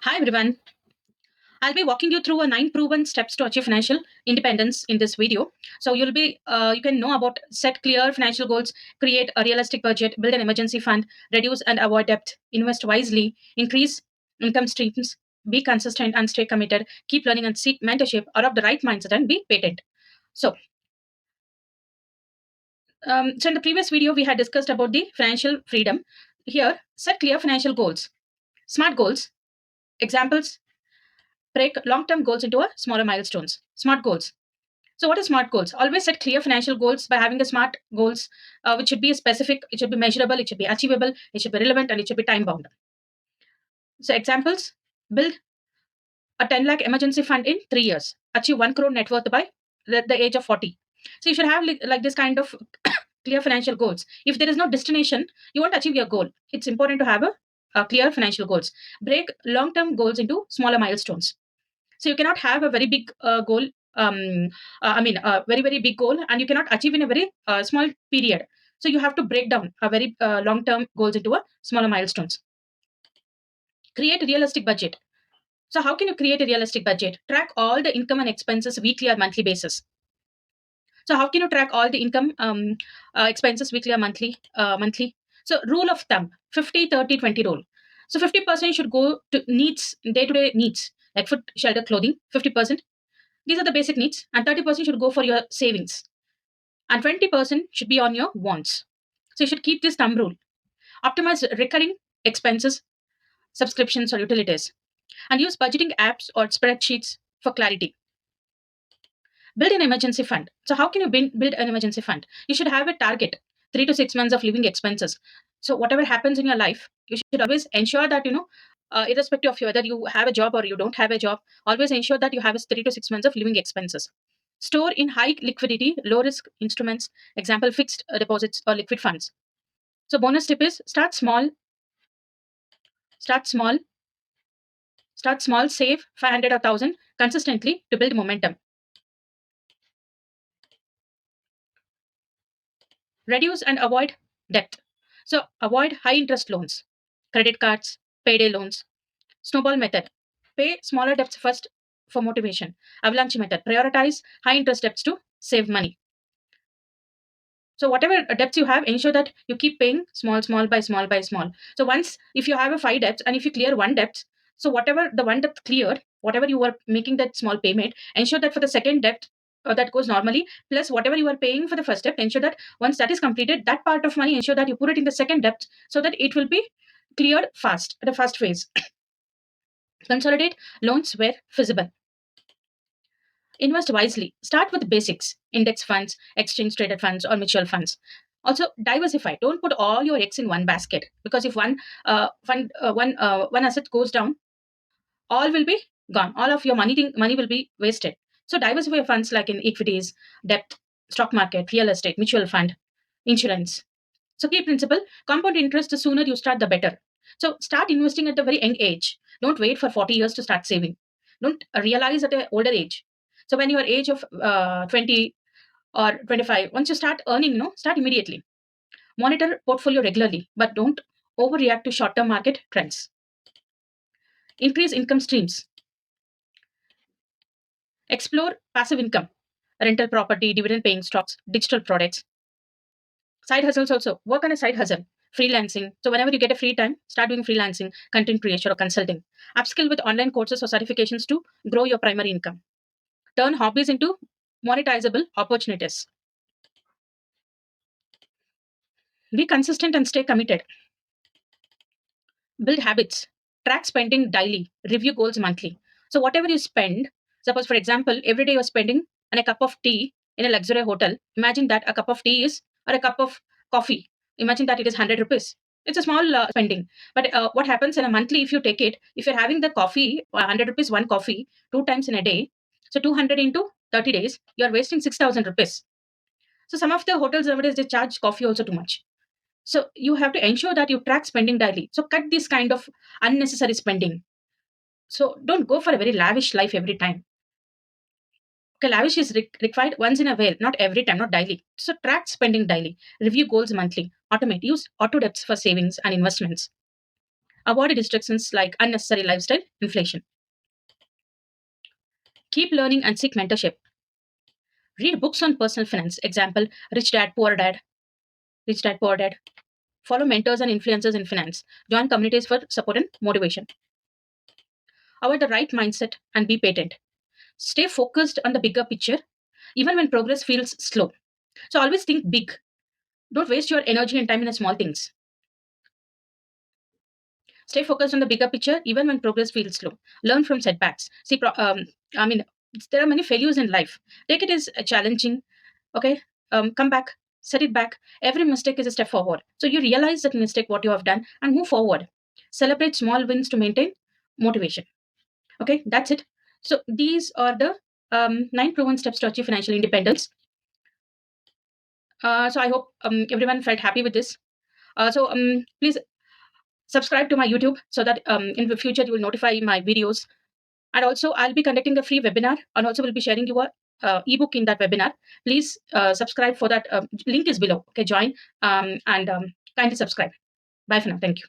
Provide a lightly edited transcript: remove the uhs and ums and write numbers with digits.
Hi everyone. I'll be walking you through a 9 proven steps to achieve financial independence in this video. So you can know about set clear financial goals, create a realistic budget, build an emergency fund, reduce and avoid debt, invest wisely, increase income streams, be consistent and stay committed, keep learning and seek mentorship, adopt the right mindset and be patient. So, so in the previous video we had discussed about the financial freedom. Here, set clear financial goals, smart goals, examples. Break long-term goals into a smaller milestones. Smart goals. So, what are smart goals? Always set clear financial goals by having a smart goals, which should be specific, it should be measurable, it should be achievable, it should be relevant, and it should be time bound. So, examples: build a 10 lakh emergency fund in 3 years, achieve 1 crore net worth by the age of 40. So, you should have like this kind of clear financial goals. If there is no destination, you won't achieve your goal. It's important to have a clear financial goals. Break long term goals into smaller milestones. So you cannot have a very big goal, a very, very big goal, and you cannot achieve in a very small period. So you have to break down a very long term goals into a smaller milestones. Create a realistic budget. So how can you create a realistic budget? Track all the income and expenses weekly or monthly basis. So how can you track all the income, expenses weekly or monthly? So rule of thumb: 50-30-20 rule. So 50% should go to needs, day to day needs, like food, shelter, clothing. 50%. These are the basic needs, and 30% should go for your savings, and 20% should be on your wants. So you should keep this thumb rule. Optimize recurring expenses, subscriptions, or utilities, and use budgeting apps or spreadsheets for clarity. Build an emergency fund. So, how can you build an emergency fund? You should have a target: 3 to 6 months of living expenses. So, whatever happens in your life, you should always ensure that irrespective of whether you have a job or you don't have a job, always ensure that you have 3 to 6 months of living expenses. Store in high liquidity, low risk instruments, example fixed deposits or liquid funds. So, bonus tip is start small, start small, save 500 or 1000 consistently to build momentum. Reduce and avoid debt. So, avoid high interest loans, credit cards, payday loans. Snowball method: pay smaller debts first for motivation. Avalanche method: prioritize high interest debts to save money. So whatever debts you have, ensure that you keep paying small by small. So once, if you have a 5 debts and if you clear one debt, so whatever the one debt cleared, whatever you were making that small payment, ensure that for the second debt, that goes normally, plus whatever you are paying for the first debt, ensure that once that is completed, that part of money, ensure that you put it in the second debt so that it will be cleared fast at the first phase. Consolidate loans where feasible. Invest wisely. Start with basics: index funds, exchange traded funds, or mutual funds. Also, diversify. Don't put all your eggs in one basket, because if one asset goes down, all will be gone. All of your money will be wasted. So, diversify your funds like in equities, debt, stock market, real estate, mutual fund, insurance. So, key principle: compound interest, the sooner you start, the better. So, start investing at a very young age. Don't wait for 40 years to start saving. Don't realize at an older age. So, when you are age of 20 or 25, once you start earning, start immediately. Monitor portfolio regularly, but don't overreact to short term market trends. Increase income streams. Explore passive income, rental property, dividend paying stocks, digital products. Side hustles also. Work on a side hustle. Freelancing. So whenever you get a free time, start doing freelancing, content creation, or consulting. Upskill with online courses or certifications to grow your primary income. Turn hobbies into monetizable opportunities. Be consistent and stay committed. Build habits. Track spending daily. Review goals monthly. So whatever you spend, suppose for example, every day you're spending on a cup of tea in a luxury hotel. Imagine that a cup of tea is, or a cup of coffee. Imagine that it is 100 rupees. It's a small spending. But what happens in a monthly, if you take it, if you're having the coffee, 100 rupees, one coffee, 2 times in a day, so 200 into 30 days, you're wasting 6,000 rupees. So some of the hotels nowadays, they charge coffee also too much. So you have to ensure that you track spending daily. So cut this kind of unnecessary spending. So don't go for a very lavish life every time. Okay, lavish is required once in a while, not every time, not daily. So track spending daily. Review goals monthly. Automate. Use auto debts for savings and investments. Avoid distractions like unnecessary lifestyle inflation. Keep learning and seek mentorship. Read books on personal finance. Example, Rich Dad, Poor Dad, Rich Dad, Poor Dad. Follow mentors and influencers in finance. Join communities for support and motivation. Avoid the right mindset and be patient. Stay focused on the bigger picture, even when progress feels slow. So always think big. Don't waste your energy and time in the small things. Stay focused on the bigger picture, even when progress feels slow. Learn from setbacks. I mean, there are many failures in life. Take it as challenging. Okay, come back, set it back. Every mistake is a step forward. So you realize that mistake, what you have done, and move forward. Celebrate small wins to maintain motivation. Okay, that's it. So these are the 9 proven steps to achieve financial independence. So I hope everyone felt happy with this. Please subscribe to my YouTube so that in the future you will notify my videos. And also, I'll be conducting a free webinar, and also we'll be sharing your ebook in that webinar. Please subscribe for that. Link is below. Okay, join and kindly subscribe. Bye for now. Thank you.